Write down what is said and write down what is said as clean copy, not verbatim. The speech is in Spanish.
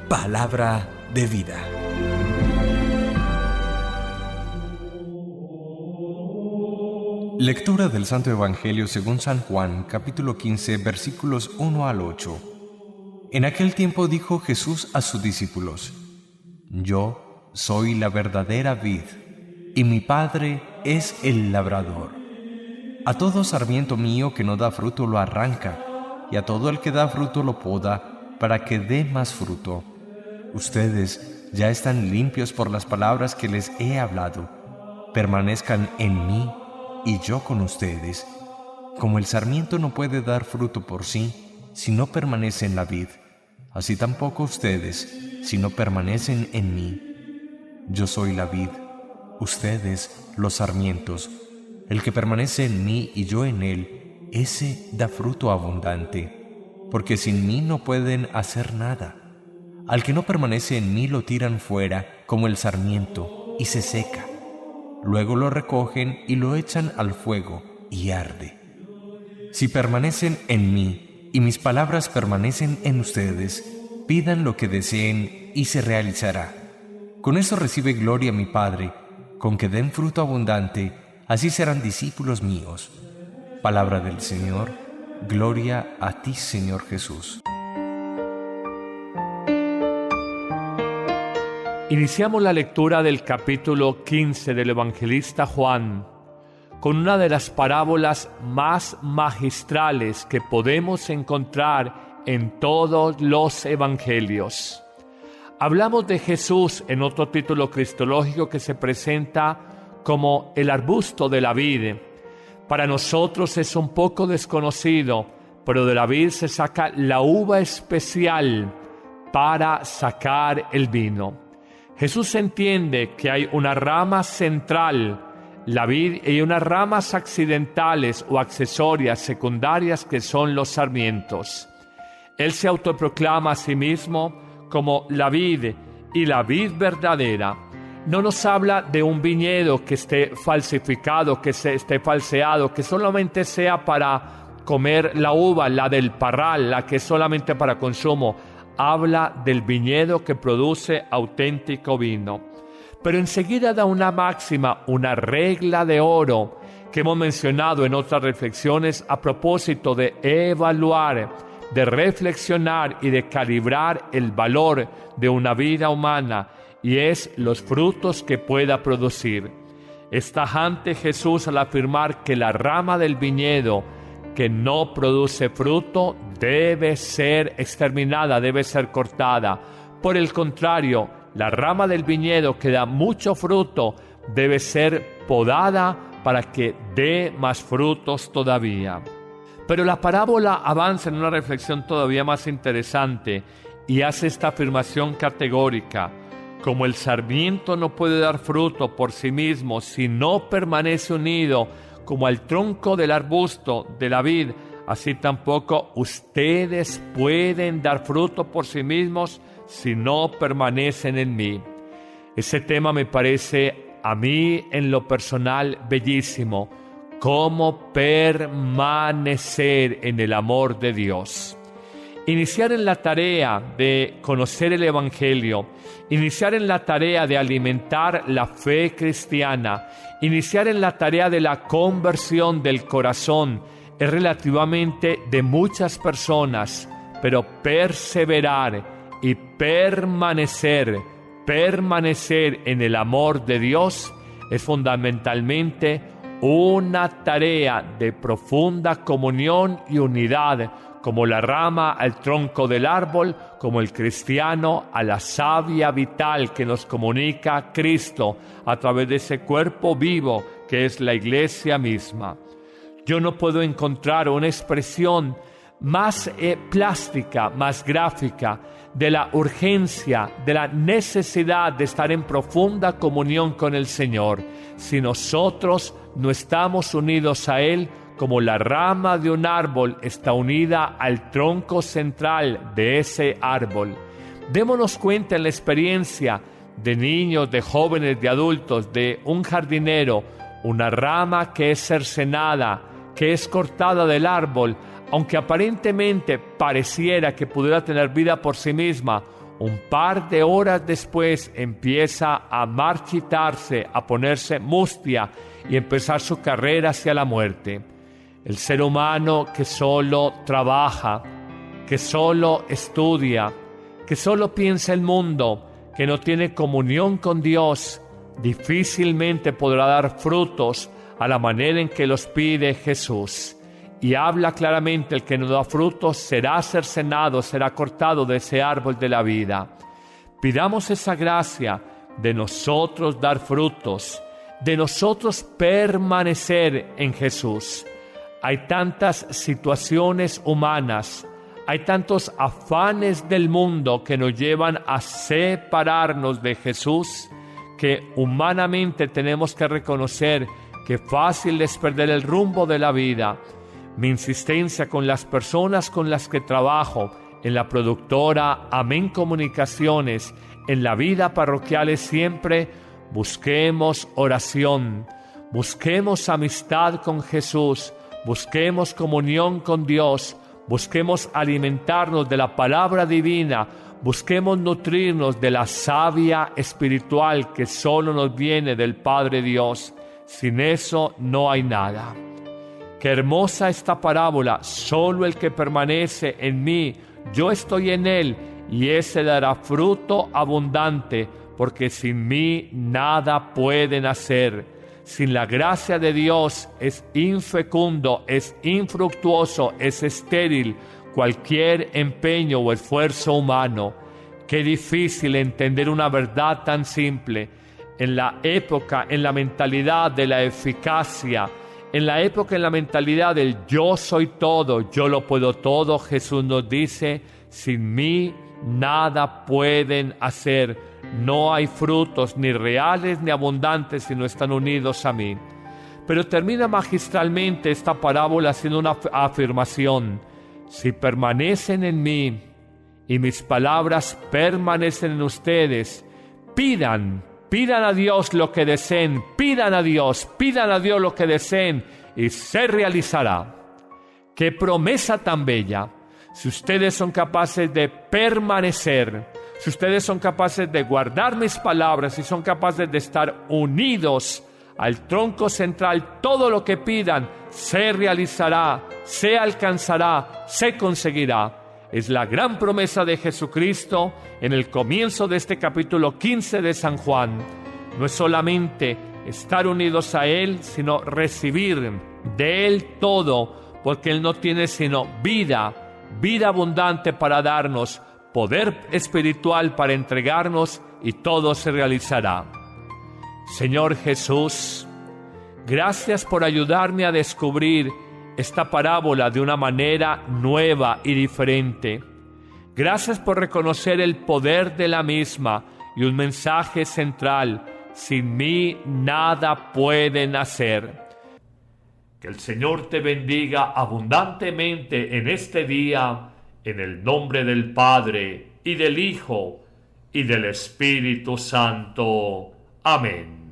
Palabra de vida. Lectura del Santo Evangelio según San Juan, capítulo 15, versículos 1 al 8. En aquel tiempo dijo Jesús a sus discípulos: Yo soy la verdadera vid, y mi Padre es el labrador. A todo sarmiento mío que no da fruto lo arranca, y a todo el que da fruto lo poda, para que dé más fruto. Ustedes ya están limpios por las palabras que les he hablado. Permanezcan en mí, y yo con ustedes. Como el sarmiento no puede dar fruto por sí, si no permanece en la vid, así tampoco ustedes, si no permanecen en mí. Yo soy la vid, ustedes los sarmientos. El que permanece en mí y yo en él, ese da fruto abundante, porque sin mí no pueden hacer nada. Al que no permanece en mí lo tiran fuera como el sarmiento y se seca. Luego lo recogen y lo echan al fuego y arde. Si permanecen en mí y mis palabras permanecen en ustedes, pidan lo que deseen y se realizará. Con eso recibe gloria mi Padre, con que den fruto abundante, así serán discípulos míos. Palabra del Señor, gloria a ti, Señor Jesús. Iniciamos la lectura del capítulo 15 del evangelista Juan con una de las parábolas más magistrales que podemos encontrar en todos los evangelios. Hablamos de Jesús en otro título cristológico que se presenta como el arbusto de la vid. Para nosotros es un poco desconocido, pero de la vid se saca la uva especial para sacar el vino. Jesús entiende que hay una rama central, la vid, y unas ramas accidentales o accesorias secundarias que son los sarmientos. Él se autoproclama a sí mismo como la vid y la vid verdadera. No nos habla de un viñedo que esté falsificado, que se esté falseado, que solamente sea para comer la uva, la del parral, la que es solamente para consumo. Habla del viñedo que produce auténtico vino. Pero enseguida da una máxima, una regla de oro que hemos mencionado en otras reflexiones a propósito de evaluar, de reflexionar y de calibrar el valor de una vida humana, y es los frutos que pueda producir. Es tajante Jesús al afirmar que la rama del viñedo que no produce fruto debe ser exterminada, debe ser cortada. Por el contrario, la rama del viñedo que da mucho fruto debe ser podada para que dé más frutos todavía. Pero la parábola avanza en una reflexión todavía más interesante y hace esta afirmación categórica: como el sarmiento no puede dar fruto por sí mismo si no permanece unido como al tronco del arbusto de la vid, así tampoco ustedes pueden dar fruto por sí mismos si no permanecen en mí. Ese tema me parece a mí en lo personal bellísimo. Cómo permanecer en el amor de Dios. Iniciar en la tarea de conocer el Evangelio, iniciar en la tarea de alimentar la fe cristiana, iniciar en la tarea de la conversión del corazón es relativamente de muchas personas, pero perseverar y permanecer en el amor de Dios es fundamentalmente una tarea de profunda comunión y unidad, como la rama al tronco del árbol, como el cristiano a la savia vital que nos comunica Cristo a través de ese cuerpo vivo que es la iglesia misma. Yo no puedo encontrar una expresión más plástica, más gráfica de la urgencia, de la necesidad de estar en profunda comunión con el Señor. Si nosotros no estamos unidos a Él, como la rama de un árbol está unida al tronco central de ese árbol. Démonos cuenta en la experiencia de niños, de jóvenes, de adultos, de un jardinero, una rama que es cercenada, que es cortada del árbol, aunque aparentemente pareciera que pudiera tener vida por sí misma, un par de horas después empieza a marchitarse, a ponerse mustia y empezar su carrera hacia la muerte. El ser humano que solo trabaja, que solo estudia, que solo piensa el mundo, que no tiene comunión con Dios, difícilmente podrá dar frutos a la manera en que los pide Jesús. Y habla claramente: el que no da frutos será cercenado, será cortado de ese árbol de la vida. Pidamos esa gracia de nosotros dar frutos, de nosotros permanecer en Jesús. Hay tantas situaciones humanas, hay tantos afanes del mundo que nos llevan a separarnos de Jesús, que humanamente tenemos que reconocer que fácil es perder el rumbo de la vida. Mi insistencia con las personas con las que trabajo, en la productora Amén Comunicaciones, en la vida parroquial, es siempre: busquemos oración, busquemos amistad con Jesús, busquemos comunión con Dios, busquemos alimentarnos de la palabra divina, busquemos nutrirnos de la savia espiritual que solo nos viene del Padre Dios. Sin eso no hay nada. Qué hermosa esta parábola: solo el que permanece en mí, yo estoy en él, y ese dará fruto abundante, porque sin mí nada pueden hacer. Sin la gracia de Dios es infecundo, es infructuoso, es estéril cualquier empeño o esfuerzo humano. Qué difícil entender una verdad tan simple. En la época, en la mentalidad de la eficacia, en la época, en la mentalidad del yo soy todo, yo lo puedo todo, Jesús nos dice: sin mí nada pueden hacer. No hay frutos, ni reales ni abundantes, si no están unidos a mí. Pero termina magistralmente esta parábola haciendo una afirmación: si permanecen en mí y mis palabras permanecen en ustedes, pidan a Dios lo que deseen, pidan a Dios lo que deseen, y se realizará. ¡Qué promesa tan bella! Si ustedes son capaces de permanecer, si ustedes son capaces de guardar mis palabras, si son capaces de estar unidos al tronco central, todo lo que pidan se realizará, se alcanzará, se conseguirá. Es la gran promesa de Jesucristo en el comienzo de este capítulo 15 de San Juan. No es solamente estar unidos a Él, sino recibir de Él todo, porque Él no tiene sino vida abundante para darnos, poder espiritual para entregarnos, y todo se realizará. Señor Jesús, gracias por ayudarme a descubrir esta parábola de una manera nueva y diferente. Gracias por reconocer el poder de la misma y un mensaje central: sin mí nada pueden hacer. Que el Señor te bendiga abundantemente en este día, en el nombre del Padre, y del Hijo, y del Espíritu Santo. Amén.